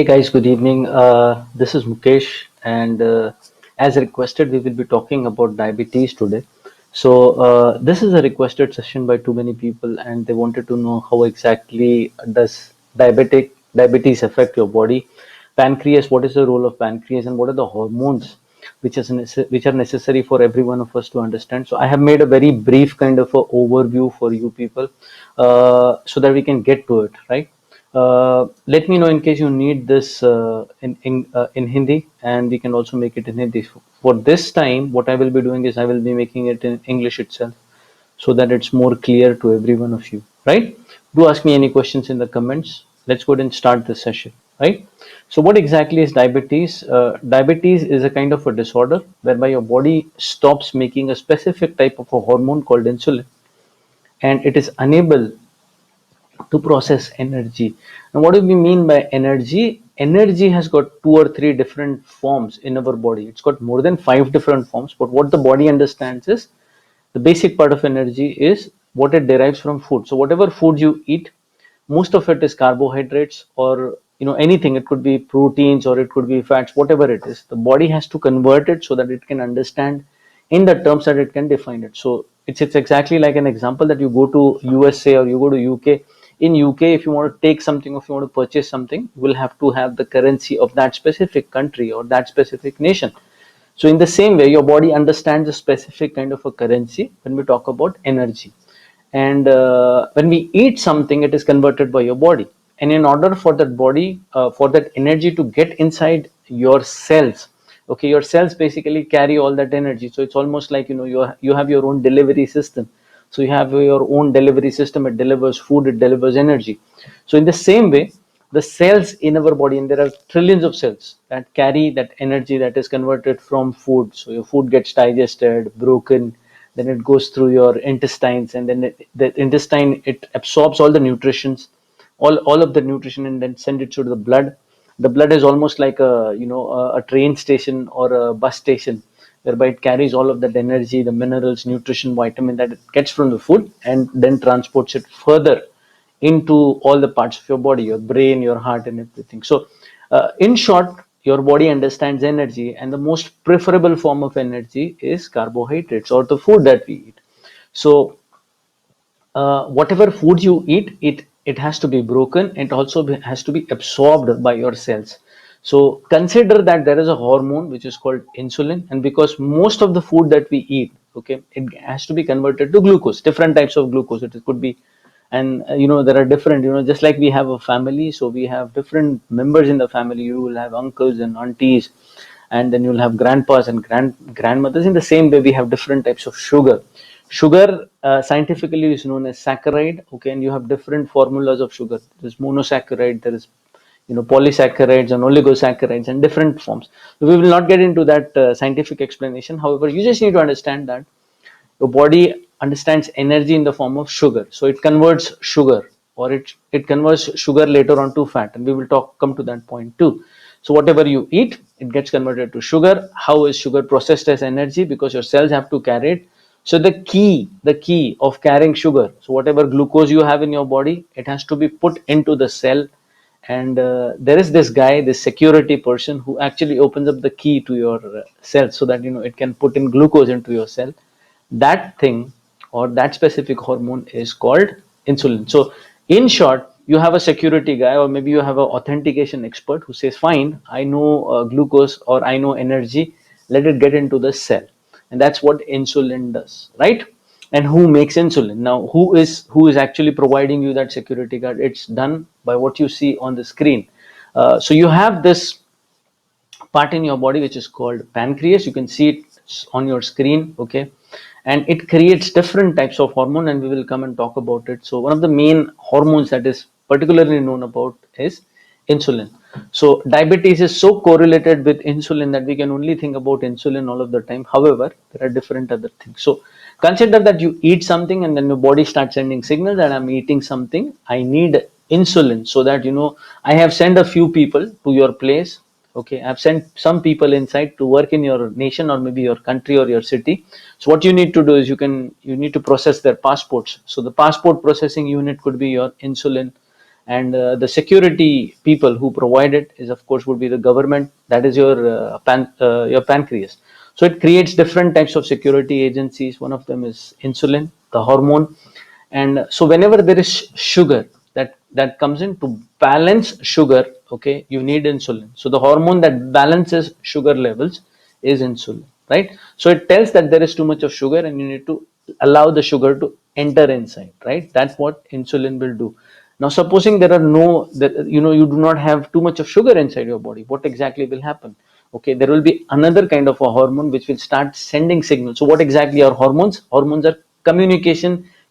Hey guys, good evening. This is Mukesh, and as requested, we will be talking about diabetes today. So this is a requested session by too many people, and they wanted to know how exactly does diabetes affect your body, pancreas. What is the role of pancreas, and what are the hormones which are necessary for every one of us to understand. So I have made a very brief kind of a overview for you people, so that we can get to it, right? Let me know in case you need this in Hindi, and we can also make it in Hindi. For this time, what I will be doing is I will be making it in English itself, so that it's more clear to every one of you, right? Do ask me any questions in the comments. Let's go ahead and start the session, right? So, what exactly is diabetes? Diabetes is a kind of a disorder whereby your body stops making a specific type of a hormone called insulin, and it is unable to process energy. And what do we mean by energy? Energy has got two or three different forms in our body. It's got more than five different forms, but what the body understands is the basic part of energy is what it derives from food. So whatever food you eat, most of it is carbohydrates, or anything. It could be proteins or it could be fats, whatever it is. The body has to convert it so that it can understand in the terms that it can define it. So it's exactly like an example that you go to USA or you go to UK. In UK, if you want to take something, or if you want to purchase something, you will have to have the currency of that specific country or that specific nation. So in the same way, your body understands a specific kind of a currency when we talk about energy. And when we eat something, it is converted by your body. And in order for that body, for that energy to get inside your cells, okay, your cells basically carry all that energy. So it's almost like, you have your own delivery system. So you have your own delivery system. It delivers food, it delivers energy. So in the same way, the cells in our body, and there are trillions of cells that carry that energy that is converted from food. So your food gets digested, broken, then it goes through your intestines, and then the intestine, it absorbs all the nutritions, all of the nutrition, and then send it to the blood. The blood is almost like a train station or a bus station, whereby it carries all of that energy, the minerals, nutrition, vitamin that it gets from the food, and then transports it further into all the parts of your body, your brain, your heart, and everything. So in short, your body understands energy, and the most preferable form of energy is carbohydrates, or the food that we eat. So whatever food you eat, it has to be broken. It also has to be absorbed by your cells. So consider that there is a hormone which is called insulin, and because most of the food that we eat, okay, it has to be converted to glucose, different types of glucose. It could be, and there are different, just like we have a family, so we have different members in the family. You will have uncles and aunties, and then you'll have grandpas and grandmothers. In the same way, we have different types of sugar. Sugar scientifically is known as saccharide, okay, and you have different formulas of sugar. There's monosaccharide, there is polysaccharides and oligosaccharides, and different forms. So we will not get into that scientific explanation. However, you just need to understand that your body understands energy in the form of sugar. So it converts sugar, or it converts sugar later on to fat, and we will come to that point too. So whatever you eat, it gets converted to sugar. How is sugar processed as energy? Because your cells have to carry it. So the key of carrying sugar, so whatever glucose you have in your body, it has to be put into the cell. And there is this guy, this security person, who actually opens up the key to your cell, so that it can put in glucose into your cell. That thing, or that specific hormone, is called insulin. So in short, you have a security guy, or maybe you have an authentication expert who says, fine, I know glucose, or I know energy, let it get into the cell. And that's what insulin does, right? And who makes insulin? Now, who is actually providing you that security guard? It's done by what you see on the screen. So you have this part in your body which is called pancreas. You can see it on your screen, okay, and it creates different types of hormone, and we will come and talk about it. So one of the main hormones that is particularly known about is insulin. So diabetes is so correlated with insulin that we can only think about insulin all of the time. However, there are different other things. So consider that you eat something, and then your body starts sending signals that I'm eating something, I need insulin, so that I have sent a few people to your place. Okay, I've sent some people inside to work in your nation, or maybe your country or your city. So what you need to do is you need to process their passports. So the passport processing unit could be your insulin. and the security people who provide it is, of course, would be the government. That is your pancreas. So it creates different types of security agencies. One of them is insulin, the hormone. And so whenever there is sugar that comes in to balance sugar, okay, you need insulin. So the hormone that balances sugar levels is insulin, right? So it tells that there is too much of sugar and you need to allow the sugar to enter inside, right? That's what insulin will do. Now supposing there are no that you do not have too much of sugar inside your body, what exactly will happen? Okay, there will be another kind of a hormone which will start sending signals. So what exactly are hormones? Hormones are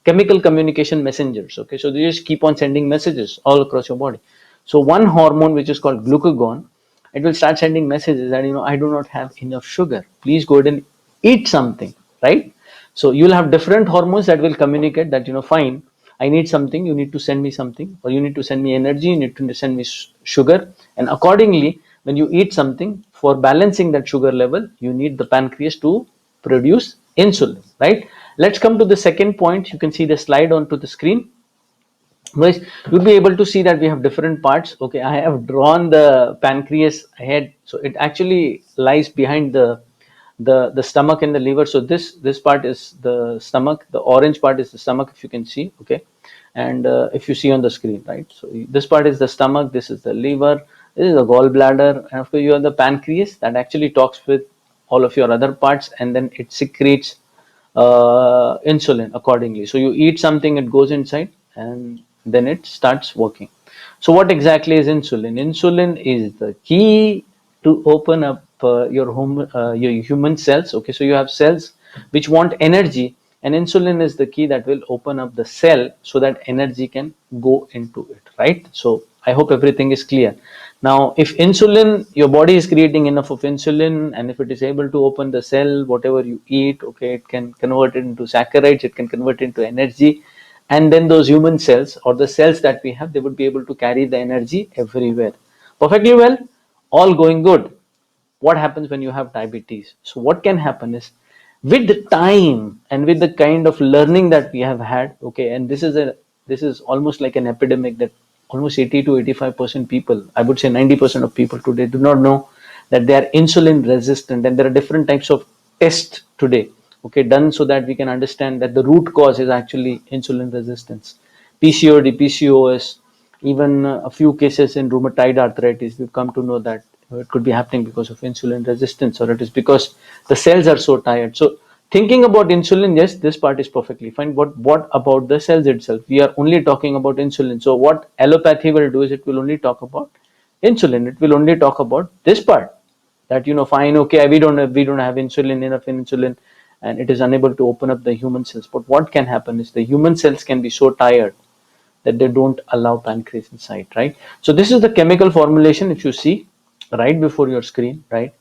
chemical communication messengers. Okay, so they just keep on sending messages all across your body. So one hormone which is called glucagon, it will start sending messages that I do not have enough sugar, please go ahead and eat something, right? So you'll have different hormones that will communicate that fine, I need something, you need to send me something, or you need to send me energy, you need to send me sugar. And accordingly, when you eat something, for balancing that sugar level, you need the pancreas to produce insulin, right? Let's come to the second point. You can see the slide onto the screen. Guys, you'll be able to see that we have different parts. Okay, I have drawn the pancreas ahead, so it actually lies behind the stomach and the liver. So this part is the stomach. The orange part is the stomach, if you can see. Okay, and if you see on the screen, right? So this part is the stomach. This is the liver. This is the gallbladder, and after you have the pancreas that actually talks with all of your other parts, and then it secretes insulin accordingly. So you eat something, it goes inside, and then it starts working. So what exactly is insulin? Insulin is the key to open up your human cells. Okay, so you have cells which want energy, and insulin is the key that will open up the cell so that energy can go into it, right? So I hope everything is clear. Now, if insulin, your body is creating enough of insulin, and if it is able to open the cell, whatever you eat, okay, it can convert it into saccharides, it can convert it into energy, and then those human cells or the cells that we have, they would be able to carry the energy everywhere. Perfectly well, all going good. What happens when you have diabetes? So what can happen is, with the time and with the kind of learning that we have had, okay, and this is almost like an epidemic, that almost 80 to 85% people, I would say 90% of people today, do not know that they are insulin resistant. And there are different types of tests today, okay, done so that we can understand that the root cause is actually insulin resistance. PCOD, PCOS, even a few cases in rheumatoid arthritis, we've come to know that it could be happening because of insulin resistance, or it is because the cells are so tired. So thinking about insulin, yes, this part is perfectly fine. What about the cells itself? We are only talking about insulin. So what allopathy will do is, it will only talk about insulin. It will only talk about this part, that fine, okay, we don't have insulin, enough insulin, and it is unable to open up the human cells. But what can happen is, the human cells can be so tired that they don't allow pancreas inside, right? So this is the chemical formulation, if you see right before your screen, right?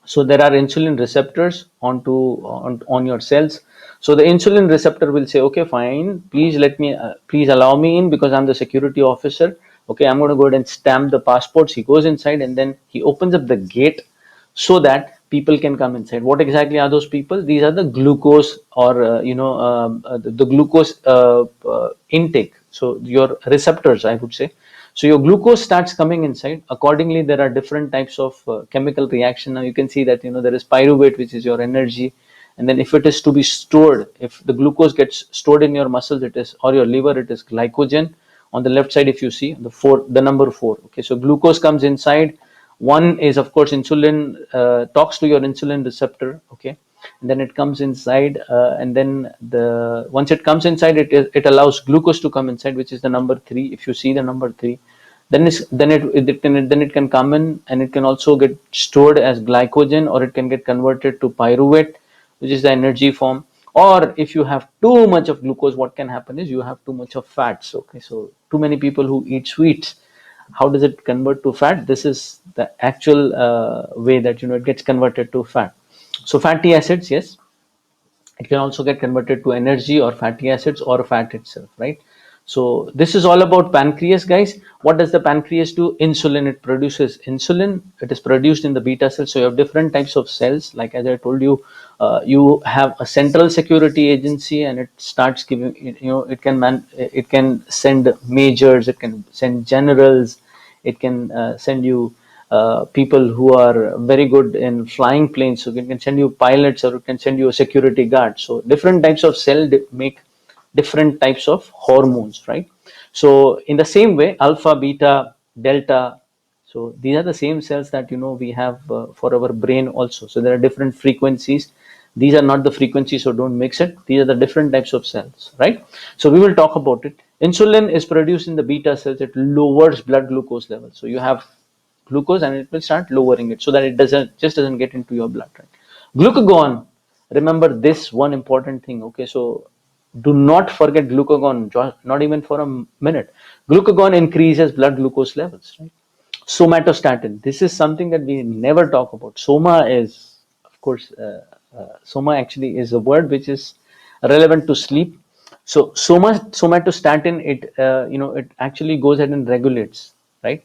So there are insulin receptors on your cells. So the insulin receptor will say, okay, fine, please allow me in, because I'm the security officer. Okay, I'm going to go ahead and stamp the passports. He goes inside, and then he opens up the gate so that people can come inside. What exactly are those people? These are the glucose, or the glucose intake. So your receptors, I would say. So your glucose starts coming inside. Accordingly, there are different types of chemical reaction. Now you can see that there is pyruvate, which is your energy, and then if it is to be stored, if the glucose gets stored in your muscles, it is, or your liver, it is glycogen. On the left side, if you see the number 4. Okay, so glucose comes inside. One is, of course, insulin, talks to your insulin receptor. Okay, and then it comes inside, and then once it comes inside, it allows glucose to come inside, which is the number 3. If you see the number 3, then it can come in, and it can also get stored as glycogen, or it can get converted to pyruvate, which is the energy form. Or if you have too much of glucose, what can happen is, you have too much of fats. Okay, so too many people who eat sweets, how does it convert to fat? This is the actual way that it gets converted to fat. So fatty acids, yes, it can also get converted to energy or fatty acids or fat itself, right? So this is all about pancreas, guys. What does the pancreas do? Insulin. It produces insulin. It is produced in the beta cells. So you have different types of cells. Like as I told you, you have a central security agency, and it starts giving. It can send majors. It can send generals. It can send you people who are very good in flying planes. So it can send you pilots, or it can send you a security guard. So different types of cell make different types of hormones, right? So in the same way, alpha, beta, delta, so these are the same cells that we have for our brain also. So there are different frequencies. These are not the frequencies, so don't mix it. These are the different types of cells, right? So we will talk about it. Insulin is produced in the beta cells. It lowers blood glucose level. So you have glucose, and it will start lowering it so that it doesn't get into your blood, right? Glucagon, remember this one important thing, okay? So do not forget glucagon, not even for a minute. Glucagon increases blood glucose levels, right? Somatostatin, this is something that we never talk about. Soma is, of course, soma actually is a word which is relevant to sleep. So somatostatin, it actually goes ahead and regulates, right?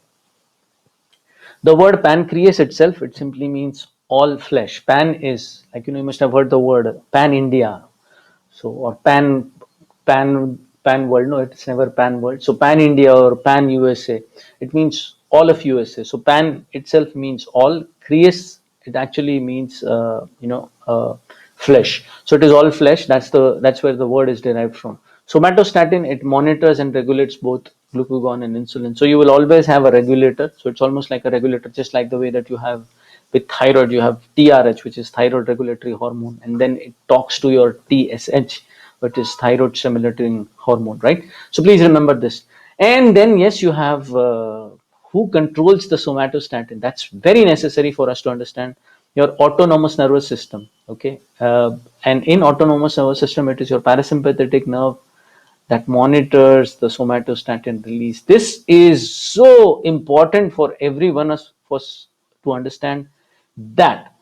The word pancreas itself, it simply means all flesh. Pan is, like, you must have heard the word pan India. So, or pan world. No, it's never pan world. So pan India or pan USA, it means all of USA. So pan itself means all. Crease, it actually means flesh. So it is all flesh. That's where the word is derived from. Somatostatin, it monitors and regulates both glucagon and insulin. So you will always have a regulator. So it's almost like a regulator, just like the way that you have with thyroid. You have TRH, which is thyroid regulatory hormone, and then it talks to your TSH, which is thyroid stimulating hormone, right? So please remember this. And then yes, you have who controls the somatostatin. That's very necessary for us to understand your autonomous nervous system. Okay, and in autonomous nervous system, it is your parasympathetic nerve that monitors the somatostatin release. This is so important for every one of us to understand that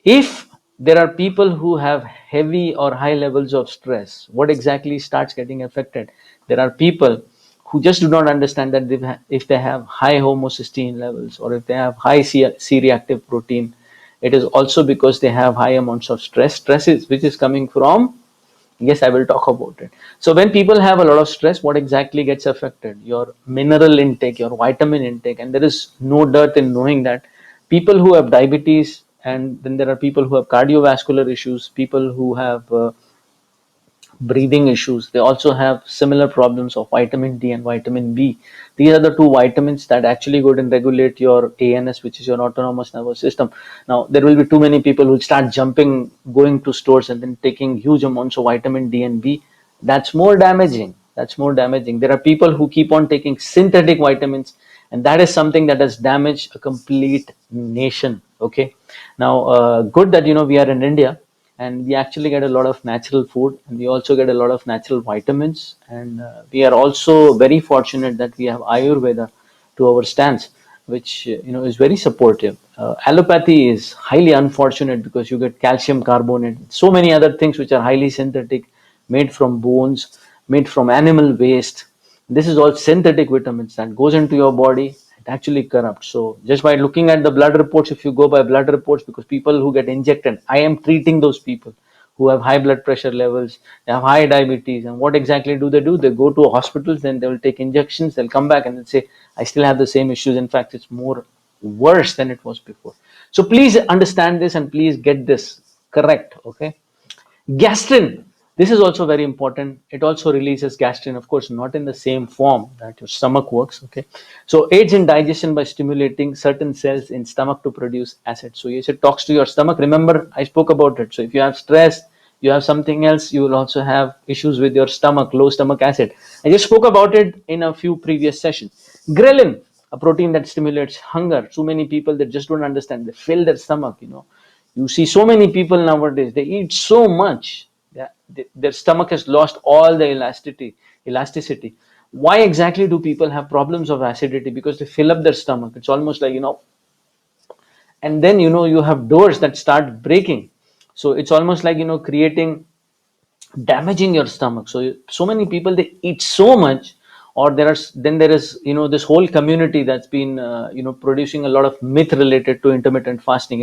if there are people who have heavy or high levels of stress, what exactly starts getting affected? There are people who just do not understand that if they have high homocysteine levels, or if they have high C-reactive protein, it is also because they have high amounts of stress. Stress is which is coming from, yes, I will talk about it. So when people have a lot of stress, what exactly gets affected? Your mineral intake, your vitamin intake. And there is no dearth in knowing that people who have diabetes, and then there are people who have cardiovascular issues, people who have breathing issues, they also have similar problems of vitamin D and vitamin B. These are the two vitamins that actually go and regulate your ANS, which is your autonomous nervous system. Now there will be too many people who start jumping, going to stores and then taking huge amounts of vitamin D and B. That's more damaging. There are people who keep on taking synthetic vitamins, and that is something that has damaged a complete nation. Okay, now good that we are in India, and we actually get a lot of natural food, and we also get a lot of natural vitamins, and we are also very fortunate that we have Ayurveda to our stance, which is very supportive. Allopathy is highly unfortunate because you get calcium carbonate, so many other things which are highly synthetic, made from bones, made from animal waste. This is all synthetic vitamins that goes into your body. It actually corrupts. So just by looking at the blood reports, if you go by blood reports, because people who get injected, I am treating those people who have high blood pressure levels, they have high diabetes, and what exactly do? They go to hospitals, then they will take injections, they'll come back and they'll say, I still have the same issues. In fact, it's more worse than it was before. So please understand this and please get this correct. Okay. Gastrin, this is also very important. It also releases gastrin, of course, not in the same form that your stomach works. Okay, so aids in digestion by stimulating certain cells in stomach to produce acid. So yes, it talks to your stomach. Remember, I spoke about it. So if you have stress, you have something else, you will also have issues with your stomach, low stomach acid. I just spoke about it in a few previous sessions. Ghrelin, a protein that stimulates hunger. So many people that just don't understand, they fill their stomach. You see so many people nowadays, they eat so much that their stomach has lost all the elasticity. Why exactly do people have problems of acidity? Because they fill up their stomach. It's almost like, and then you have doors that start breaking. So it's almost like creating, damaging your stomach. So many people, they eat so much, or there is this whole community that's been producing a lot of myth related to intermittent fasting.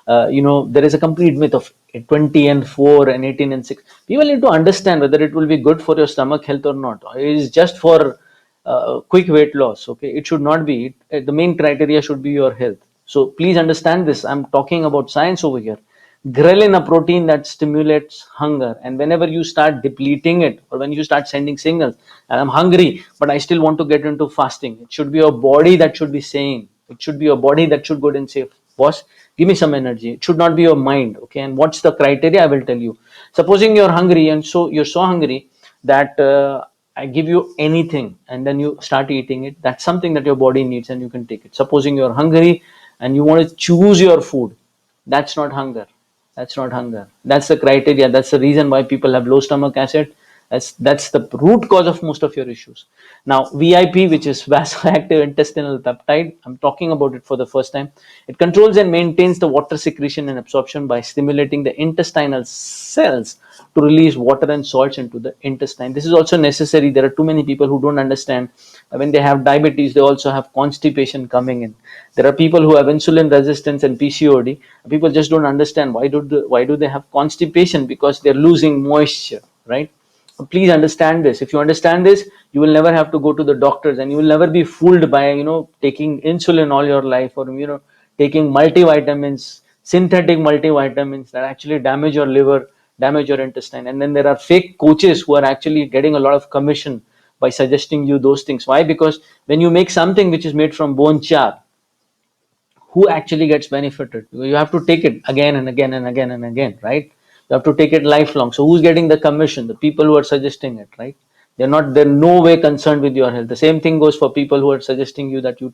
There is a complete myth of 20 and 4 and 18 and 6. People need to understand whether it will be good for your stomach health or not. It is just for quick weight loss. Okay, it should not be. The main criteria should be your health. So please understand this. I'm talking about science over here. Ghrelin, a protein that stimulates hunger, and whenever you start depleting it, or when you start sending signals, and I'm hungry, but I still want to get into fasting, it should be your body that should be saying. It should be your body that should go and say, boss, give me some energy. It should not be your mind. Okay, and what's the criteria? I will tell you. Supposing you're hungry, and so you're so hungry that I give you anything, and then you start eating it. That's something that your body needs, and you can take it. Supposing you're hungry and you want to choose your food, that's not hunger. That's not hunger. That's the criteria. That's the reason why people have low stomach acid. That's the root cause of most of your issues. Now, VIP, which is vasoactive intestinal peptide, I'm talking about it for the first time. It controls and maintains the water secretion and absorption by stimulating the intestinal cells to release water and salts into the intestine. This is also necessary. There are too many people who don't understand. When they have diabetes, they also have constipation coming in. There are people who have insulin resistance and PCOD. People just don't understand why do they have constipation, because they're losing moisture, right? Please understand this. If you understand this, you will never have to go to the doctors, and you will never be fooled by taking insulin all your life, or taking multivitamins, synthetic multivitamins that actually damage your liver, damage your intestine. And then there are fake coaches who are actually getting a lot of commission by suggesting you those things. Why? Because when you make something which is made from bone char, who actually gets benefited? You have to take it again and again and again and again, right? You have to take it lifelong. So who's getting the commission? The people who are suggesting it, right? They're no way concerned with your health. The same thing goes for people who are suggesting you that you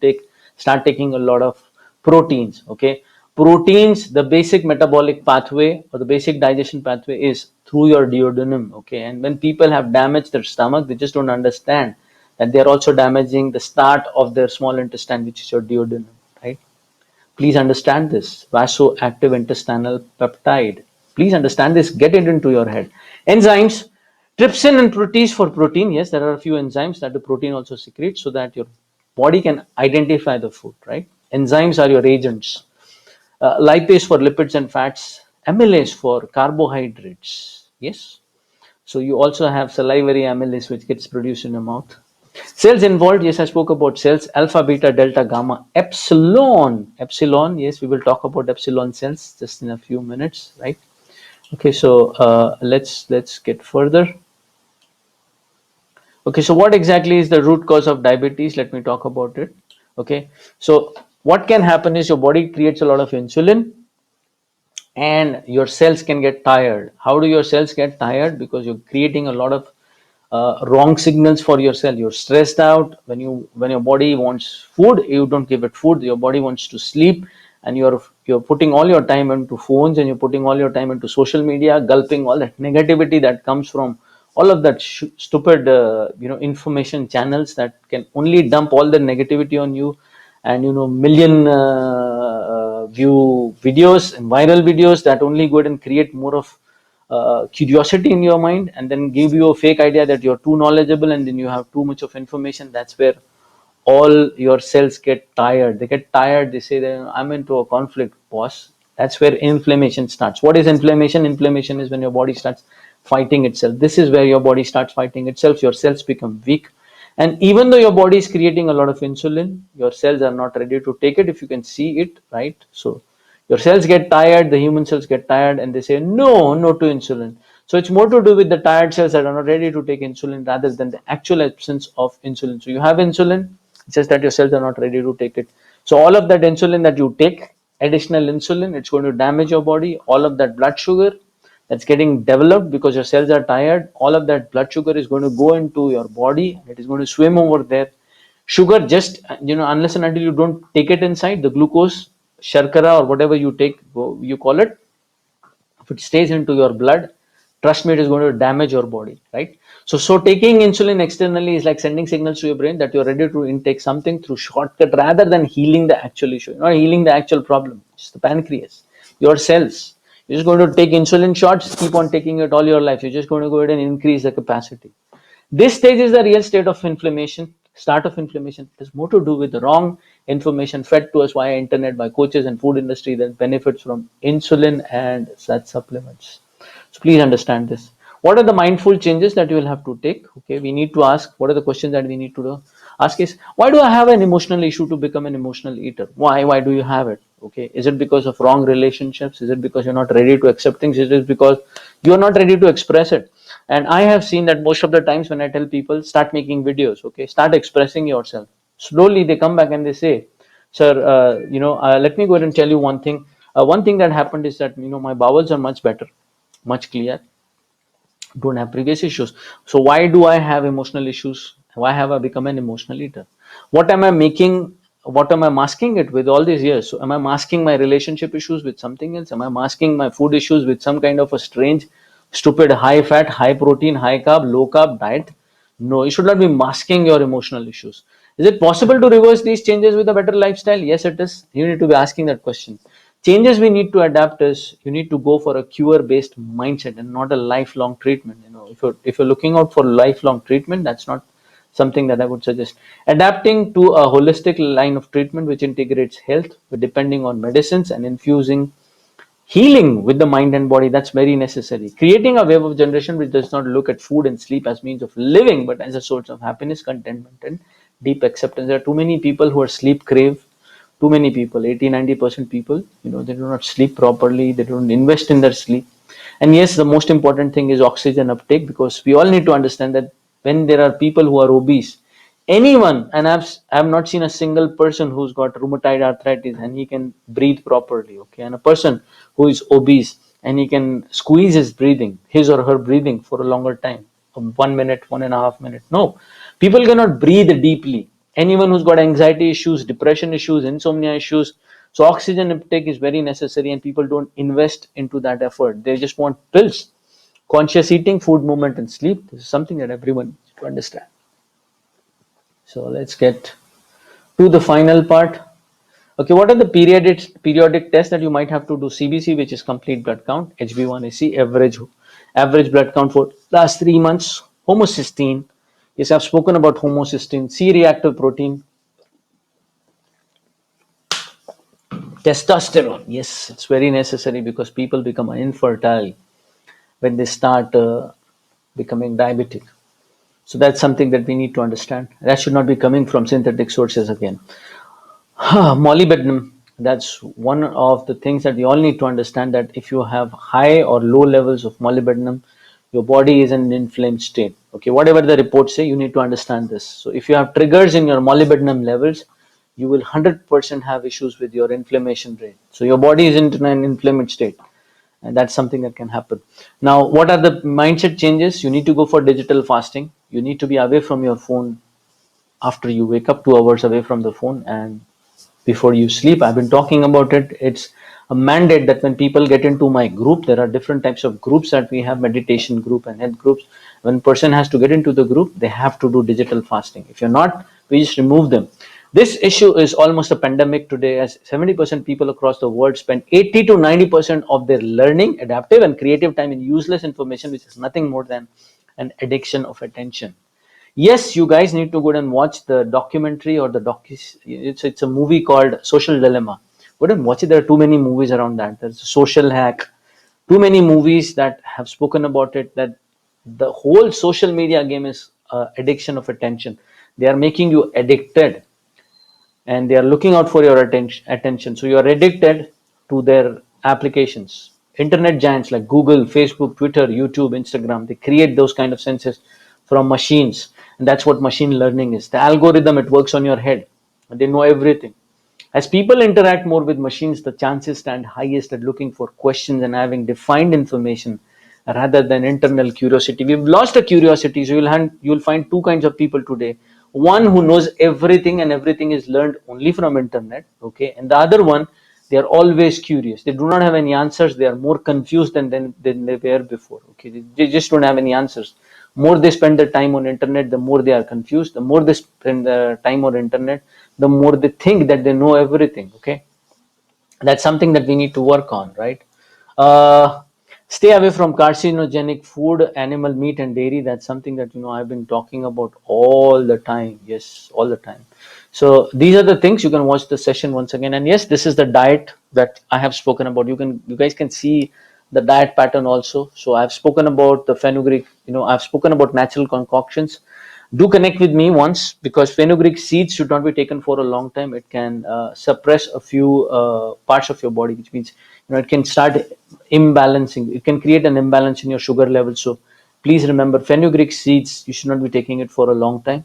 start taking a lot of proteins. Okay, proteins, the basic metabolic pathway or the basic digestion pathway is through your duodenum. Okay, and when people have damaged their stomach, they just don't understand that they're also damaging the start of their small intestine, which is your duodenum, right? Please understand this. Vasoactive intestinal peptide. Please understand this. Get it into your head. Enzymes, trypsin and protease for protein. Yes, there are a few enzymes that the protein also secretes so that your body can identify the food, right? Enzymes are your agents. Lipase for lipids and fats. Amylase for carbohydrates. Yes. So you also have salivary amylase, which gets produced in your mouth. Cells involved, yes, I spoke about cells: alpha, beta, delta, gamma, epsilon. Epsilon, yes, we will talk about epsilon cells just in a few minutes, right? Okay, so let's get further. Okay, so what exactly is the root cause of diabetes? Let me talk about it. Okay, so what can happen is your body creates a lot of insulin, and your cells can get tired. How do your cells get tired? Because you're creating a lot of wrong signals for your cell. You're stressed out. When your body wants food, you don't give it food. Your body wants to sleep, and you're putting all your time into phones, and you're putting all your time into social media, gulping all that negativity that comes from all of that stupid information channels that can only dump all the negativity on you, and million view videos and viral videos that only go ahead and create more of curiosity in your mind, and then give you a fake idea that you're too knowledgeable, and then you have too much of information. That's where all your cells get tired. They get tired. They say that I'm into a conflict, boss. That's where inflammation starts. What is inflammation? Inflammation is when your body starts fighting itself. This is where your body starts fighting itself. Your cells become weak, and even though your body is creating a lot of insulin, your cells are not ready to take it. If you can see it, right? So your cells get tired, the human cells get tired, and they say no to insulin. So it's more to do with the tired cells that are not ready to take insulin rather than the actual absence of insulin. So you have insulin, it's just that your cells are not ready to take it. So all of that insulin that you take, additional insulin, it's going to damage your body. All of that blood sugar that's getting developed because your cells are tired, all of that blood sugar is going to go into your body. It is going to swim over there. Sugar, just unless and until you don't take it inside, the glucose, sharkara, or whatever you take, you call it, if it stays into your blood, trust me, it is going to damage your body, right? So taking insulin externally is like sending signals to your brain that you're ready to intake something through shortcut rather than healing the actual issue. You're not healing the actual problem. It's the pancreas, your cells. You're just going to take insulin shots, keep on taking it all your life. You're just going to go ahead and increase the capacity. This stage is the real state of inflammation, start of inflammation. It has more to do with the wrong information fed to us via internet by coaches and food industry that benefits from insulin and such supplements. So please understand this. What are the mindful changes that you will have to take? Okay, we need to ask, what are the questions that we need to do? Ask is, why do I have an emotional issue to become an emotional eater? Why do you have it? Okay, is it because of wrong relationships? Is it because you're not ready to accept things? Is it because you're not ready to express it? And I have seen that most of the times when I tell people, start making videos, okay, start expressing yourself, slowly they come back and they say, sir, let me go ahead and tell you one thing. One thing that happened is that, my bowels are much better, much clear, don't have previous issues. So why do I have emotional issues? Why have I become an emotional eater? What am I making? What am I masking it with all these years? So am I masking my relationship issues with something else? Am I masking my food issues with some kind of a strange, stupid, high fat, high protein, high carb, low carb diet? No, you should not be masking your emotional issues. Is it possible to reverse these changes with a better lifestyle? Yes, it is. You need to be asking that question. Changes we need to adapt is, you need to go for a cure based mindset and not a lifelong treatment. If you're looking out for lifelong treatment, that's not something that I would suggest. Adapting to a holistic line of treatment which integrates health with depending on medicines and infusing healing with the mind and body, that's very necessary. Creating a wave of generation which does not look at food and sleep as means of living but as a source of happiness, contentment and deep acceptance. There are too many people who are sleep crave. Too many people, 80-90% people, they do not sleep properly, they don't invest in their sleep. And yes, the most important thing is oxygen uptake, because we all need to understand that when there are people who are obese, anyone, and I've not seen a single person who's got rheumatoid arthritis and he can breathe properly, okay, and a person who is obese and he can squeeze his or her breathing for a longer time, 1 minute, 1.5 minutes. No, people cannot breathe deeply. Anyone who's got anxiety issues, depression issues, insomnia issues, so oxygen intake is very necessary, and people don't invest into that effort. They just want pills. Conscious eating, food movement and sleep, this is something that everyone needs to understand. So let's get to the final part. Okay, what are the periodic tests that you might have to do? CBC, which is complete blood count, HB1AC, average blood count for last 3 months, homocysteine. Yes, I've spoken about homocysteine, C-reactive protein, testosterone. Yes, it's very necessary because people become infertile when they start becoming diabetic. So that's something that we need to understand. That should not be coming from synthetic sources again. Molybdenum, that's one of the things that we all need to understand, that if you have high or low levels of molybdenum, your body is in an inflamed state. Okay, whatever the reports say, you need to understand this. So if you have triggers in your molybdenum levels, you will 100% have issues with your inflammation rate. So your body is in an inflamed state, and that's something that can happen. Now, what are the mindset changes? You need to go for digital fasting. You need to be away from your phone after you wake up, 2 hours away from the phone, and before you sleep. I've been talking about it. It's a mandate that when people get into my group, there are different types of groups that we have: meditation group and health groups. When person has to get into the group, they have to do digital fasting. If you're not, we just remove them. This issue is almost a pandemic today, as 70% people across the world spend 80 to 90% of their learning, adaptive and creative time in useless information, which is nothing more than an addiction of attention. Yes, you guys need to go and watch the documentary or the it's a movie called Social Dilemma. Go and watch it. There are too many movies around that. There's a Social Hack. Too many movies that have spoken about it. That the whole social media game is addiction of attention. They are making you addicted, and they are looking out for your attention. So you are addicted to their applications. Internet giants like Google, Facebook, Twitter, YouTube, Instagram, they create those kind of senses from machines, and that's what machine learning is. The algorithm, it works on your head, and they know everything. As people interact more with machines, the chances stand highest at looking for questions and having defined information rather than internal curiosity. We've lost a curiosity. So you'll find two kinds of people today. One who knows everything and everything is learned only from internet, okay, and the other one, they are always curious. They do not have any answers. They are more confused than they were before. Okay, they just don't have any answers. More they spend their time on internet, the more they are confused. The more they spend their time on internet, the more they think that they know everything. Okay, that's something that we need to work on, right? uh, Stay away from carcinogenic food, animal meat and dairy. That's something that I've been talking about all the time. Yes, all the time. So these are the things. You can watch the session once again. And yes, this is the diet that I have spoken about. You guys can see the diet pattern also. So I've spoken about the fenugreek. I've spoken about natural concoctions. Do connect with me once, because fenugreek seeds should not be taken for a long time. It can suppress a few parts of your body, which means it can start imbalancing. It can create an imbalance in your sugar level. So please remember, fenugreek seeds, you should not be taking it for a long time.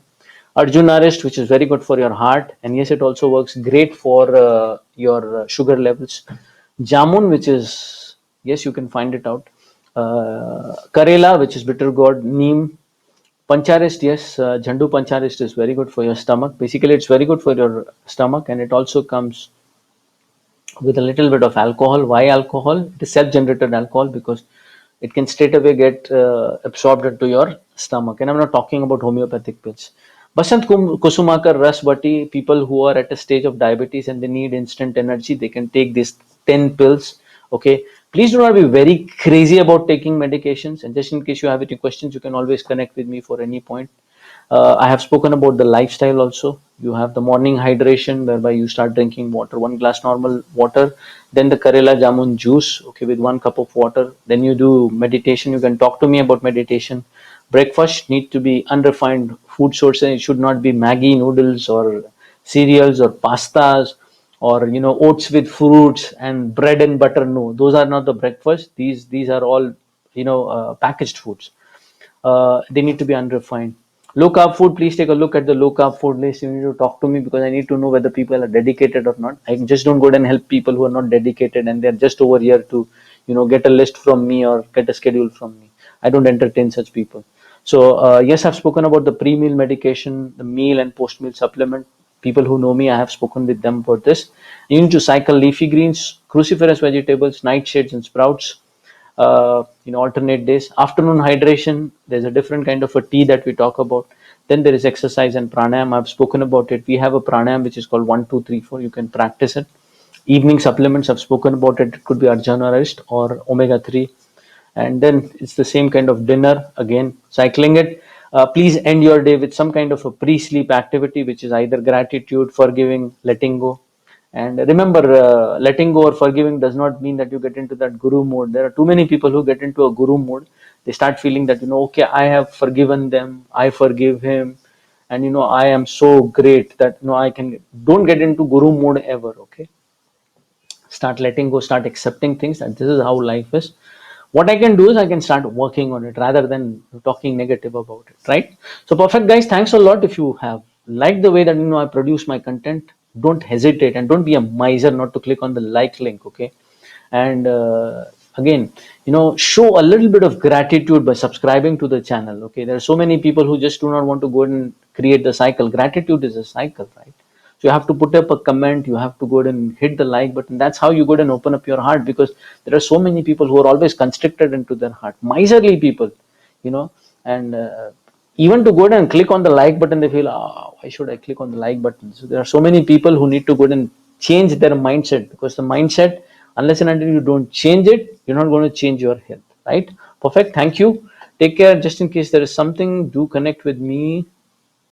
Arjunarist, which is very good for your heart, and yes, it also works great for your sugar levels. Jamun, which is, yes, you can find it out. Karela, which is bitter gourd. Neem. Pancharist, yes, Jhandu Pancharist is very good for your stomach. Basically, it's very good for your stomach, and it also comes with a little bit of alcohol. Why alcohol? It is self-generated alcohol, because it can straight away get absorbed into your stomach. And I'm not talking about homeopathic pills. Kusumakar Rasvati, people who are at a stage of diabetes and they need instant energy, they can take these 10 pills. Okay. Please do not be very crazy about taking medications. And just in case you have any questions, you can always connect with me for any point. I have spoken about the lifestyle also. You have the morning hydration, whereby you start drinking water, 1 glass normal water, then the Karela Jamun juice, okay, with 1 cup of water. Then you do meditation. You can talk to me about meditation. Breakfast need to be unrefined food sources. It should not be Maggi noodles or cereals or pastas or oats with fruits and bread and butter. No, those are not the breakfast. These are all packaged foods. They need to be unrefined. Low carb food, please take a look at the low carb food list. You need to talk to me, because I need to know whether people are dedicated or not. I just don't go and help people who are not dedicated and they're just over here to, get a list from me or get a schedule from me. I don't entertain such people. So, yes, I've spoken about the pre meal medication, the meal and post meal supplement. People who know me, I have spoken with them about this. You need to cycle leafy greens, cruciferous vegetables, nightshades, and sprouts alternate days. Afternoon hydration, there's a different kind of a tea that we talk about. Then there is exercise and pranayam. I've spoken about it. We have a pranayam which is called 1 2 3 4. You can practice it. Evening supplements, I've spoken about it. It could be arjuna rest or omega 3. And then it's the same kind of dinner, again cycling it. Please end your day with some kind of a pre-sleep activity, which is either gratitude, forgiving, letting go. And remember, letting go or forgiving does not mean that you get into that guru mode. There are too many people who get into a guru mode. They start feeling that, okay, I have forgiven them, I forgive him, and I am so great that I can. Don't get into guru mode ever. Okay, start letting go, start accepting things, and this is how life is. What I can do is I can start working on it rather than talking negative about it, right? So perfect, guys, thanks a lot. If you have liked the way that I produce my content, don't hesitate and don't be a miser not to click on the like link. Okay, and again, show a little bit of gratitude by subscribing to the channel. Okay, there are so many people who just do not want to go and create the cycle. Gratitude is a cycle, right? So you have to put up a comment, you have to go and hit the like button. That's how you go and open up your heart, because there are so many people who are always constricted into their heart, miserly people, and even to go and click on the like button, they feel, why should I click on the like button? So there are so many people who need to go and change their mindset, because the mindset, unless and until you don't change it, you're not going to change your health, right? Perfect. Thank you. Take care. Just in case there is something, do connect with me.